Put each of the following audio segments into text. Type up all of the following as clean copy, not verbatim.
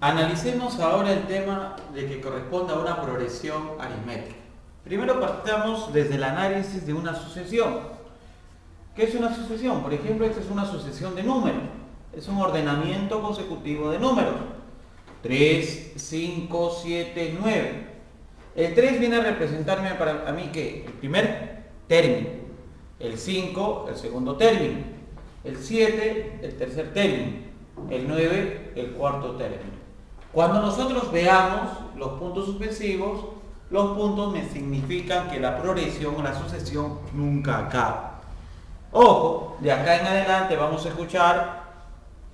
Analicemos ahora el tema de que corresponde a una progresión aritmética. Primero partamos desde el análisis de una sucesión. ¿Qué es una sucesión? Por ejemplo, esta es una sucesión de números. Es un ordenamiento consecutivo de números. 3, 5, 7, 9. El 3 viene a representarme para a mí ¿qué? El primer término. El 5, el segundo término. El 7, el tercer término. El 9, el cuarto término. Cuando nosotros veamos los puntos sucesivos, los puntos me significan que la progresión o la sucesión nunca acaba. Ojo, de acá en adelante vamos a escuchar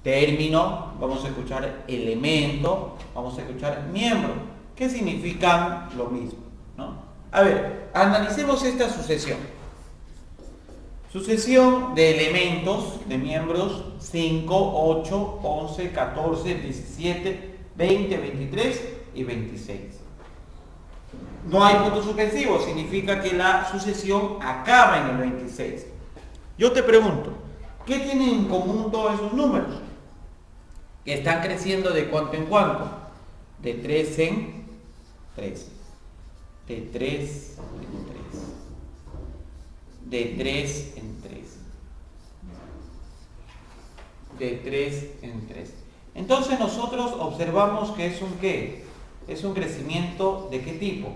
término, vamos a escuchar elemento, vamos a escuchar miembro, que significan lo mismo, ¿no? A ver, analicemos esta sucesión. Sucesión de elementos, de miembros 5, 8, 11, 14, 17, 20, 23 y 26. No hay puntos suspensivos, significa que la sucesión acaba en el 26. Yo te pregunto, ¿qué tienen en común todos esos números? Que están creciendo de cuánto en cuánto. De 3 en 3. De 3 en 3. De 3 en 3. De 3 en 3. Entonces nosotros observamos que es un ¿qué? Es un crecimiento ¿de qué tipo?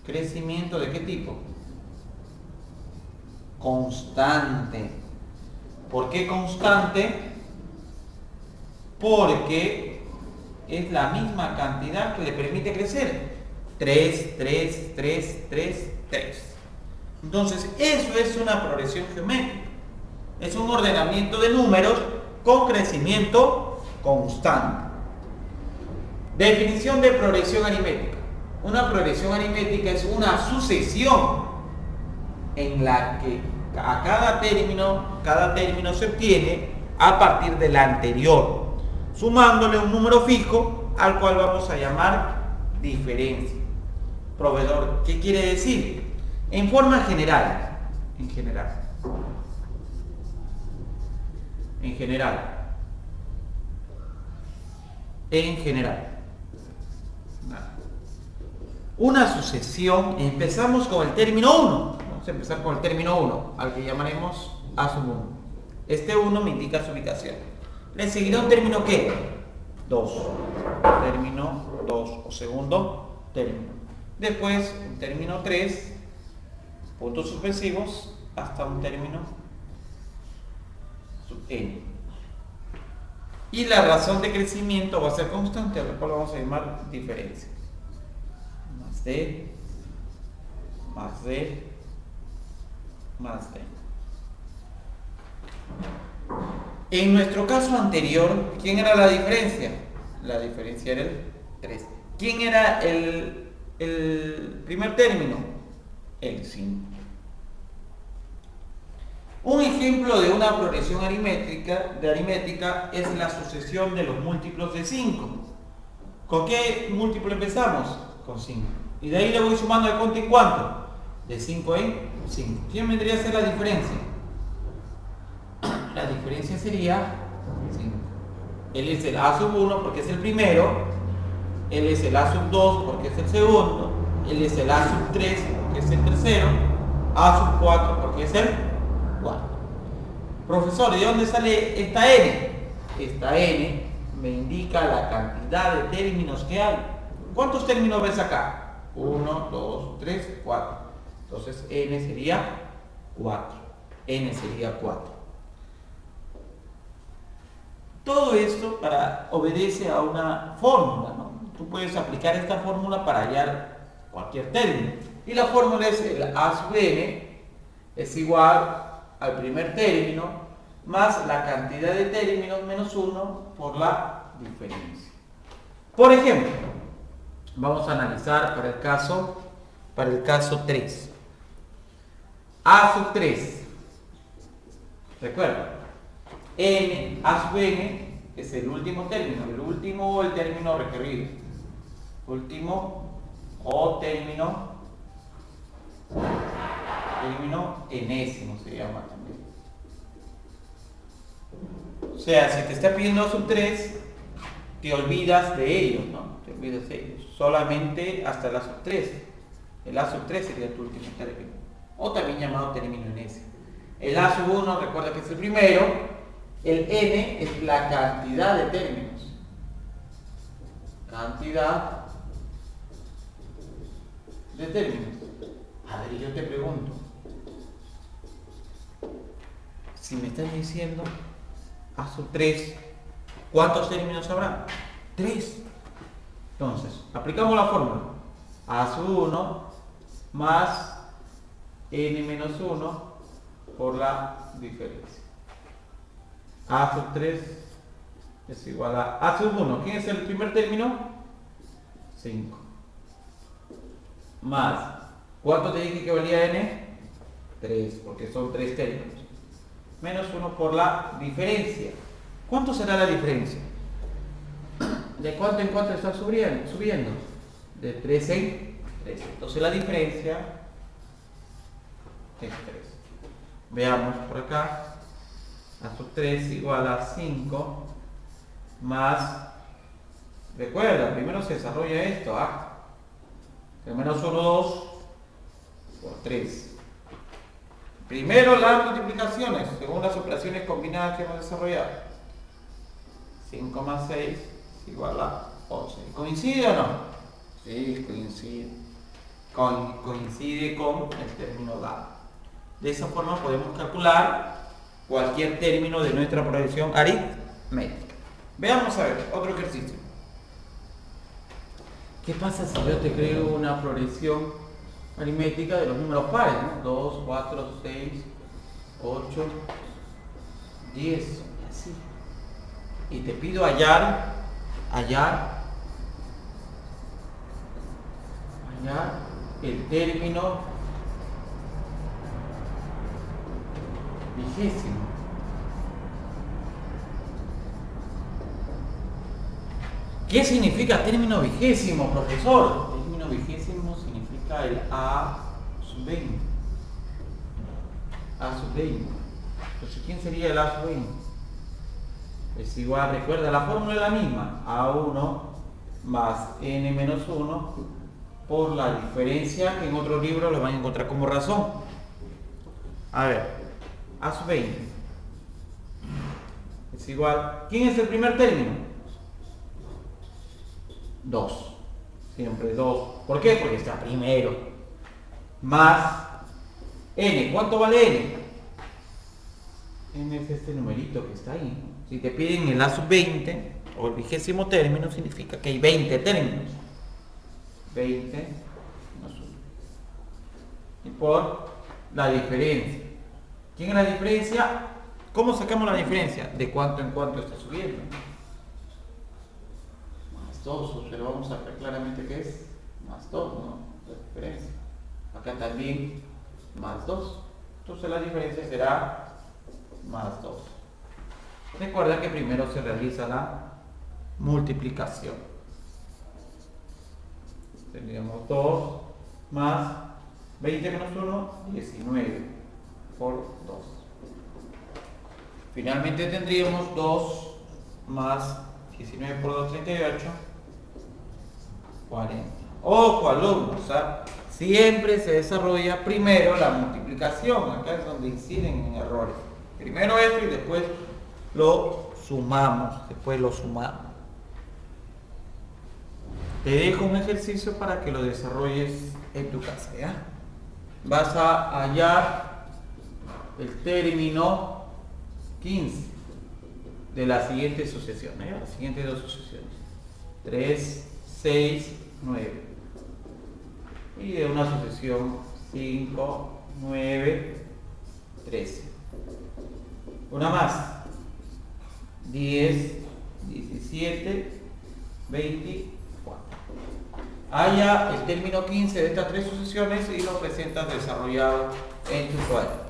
¿Crecimiento de qué tipo? Constante. ¿Por qué constante? Porque es la misma cantidad que le permite crecer. 3, 3, 3, 3, 3. Entonces, eso es una progresión geométrica. Es un ordenamiento de números con crecimiento constante. Definición de progresión aritmética. Una progresión aritmética es una sucesión en la que a cada término se obtiene a partir del anterior, sumándole un número fijo al cual vamos a llamar diferencia. Proveedor, ¿qué quiere decir? En forma general, en general. Una sucesión, empezamos con el término 1. Vamos a empezar con el término 1, al que llamaremos A sub 1. Este 1 me indica su ubicación. Le seguirá un término ¿qué? 2. Término 2 o segundo término. Después un término 3, puntos suspensivos, hasta un término sub n. Y la razón de crecimiento va a ser constante, a la cual vamos a llamar diferencia. Más d, más d, más d. En nuestro caso anterior, ¿quién era la diferencia? La diferencia era el 3. ¿Quién era el primer término? El 5. Un ejemplo de una progresión aritmética es la sucesión de los múltiplos de 5. ¿Con qué múltiplo empezamos? Con 5. Y de ahí le voy sumando de cuánto en cuánto. De 5 en 5. ¿Quién vendría a ser la diferencia? La diferencia sería 5. Él es el A sub 1 porque es el primero. Él es el A sub 2 porque es el segundo. Él es el A sub 3 porque es el tercero. A sub 4 porque es el 4. Profesor, ¿de dónde sale esta n? Esta n me indica la cantidad de términos que hay. ¿Cuántos términos ves acá? 1, 2, 3, 4. Entonces n sería 4. N sería 4. Todo esto obedece a una fórmula, ¿no? Tú puedes aplicar esta fórmula para hallar cualquier término. Y la fórmula es el A sub n es igual al primer término más la cantidad de términos menos 1 por la diferencia. Por ejemplo, vamos a analizar para el caso 3. A sub 3 Recuerda, n, a sub n es el último término, el término requerido. Último o término enésimo se llama también. O sea, si te está pidiendo a sub 3, te olvidas de ellos, ¿no? Te olvidas de ellos. Solamente hasta el a sub 3. El a sub 3 sería tu último término. O también llamado término enésimo. El a sub 1, recuerda que es el primero. El n es la cantidad de términos. Cantidad de términos. A ver, yo te pregunto. Si me estás diciendo a sub 3, ¿cuántos términos habrá? 3. Entonces, aplicamos la fórmula. A sub 1 más n menos 1 por la diferencia. A sub 3 es igual a sub 1. ¿Quién es el primer término? 5. Más, ¿cuánto te dije que valía n? 3, porque son 3 términos. Menos 1 por la diferencia. ¿Cuánto será la diferencia? ¿De cuánto en cuánto está subiendo? De 3 en 3. Entonces la diferencia es 3. Veamos por acá. A sub 3 igual a 5 más, recuerda, primero se desarrolla esto, de menos 1, 2 por 3. Primero las multiplicaciones, según las operaciones combinadas que hemos desarrollado. 5 más 6 igual a 11. ¿Coincide o no? Sí, coincide. Coincide con el término dado. De esa forma podemos calcular cualquier término de nuestra progresión aritmética. Veamos a ver, otro ejercicio. ¿Qué pasa si yo te creo una progresión aritmética de los números pares, ¿no? 2, 4, 6, 8, 10, así. Y te pido hallar el término vigésimo. ¿Qué significa término vigésimo, profesor? Término vigésimo significa el a sub 20. A sub 20. Entonces, ¿quién sería el a sub 20? Es igual, recuerda, la fórmula es la misma. A1 más n menos 1 por la diferencia que en otro libro lo van a encontrar como razón. A ver, a sub 20 es igual. ¿Quién es el primer término? 2. Siempre 2. ¿Por qué? Porque está primero. Más n. ¿Cuánto vale n? N es este numerito que está ahí. Si te piden el a sub 20 o el vigésimo término, significa que hay 20 términos. 20 menos 1. Y por la diferencia. ¿Quién es la diferencia? ¿Cómo sacamos la diferencia? De cuánto en cuánto está subiendo. Más 2, pero vamos a ver claramente qué es más 2, ¿no? La diferencia. Acá también más 2. Entonces la diferencia será más 2. Recuerda que primero se realiza la multiplicación. Tendríamos 2 más 20 menos 1, 19 por 2. Finalmente tendríamos 2 más 19 por 2, 38, 40. Ojo, alumnos, siempre se desarrolla primero la multiplicación. Acá es donde inciden en errores. Primero esto y después lo sumamos. Te dejo un ejercicio para que lo desarrolles en tu casa, ¿ya? Vas a hallar el término 15 de la siguiente sucesión, ¿eh? Las siguientes dos sucesiones: 3, 6, 9. Y de una sucesión 5, 9, 13. Una más: 10, 17, 24. Halla el término 15 de estas tres sucesiones y lo presentas desarrollado en tu cuadro.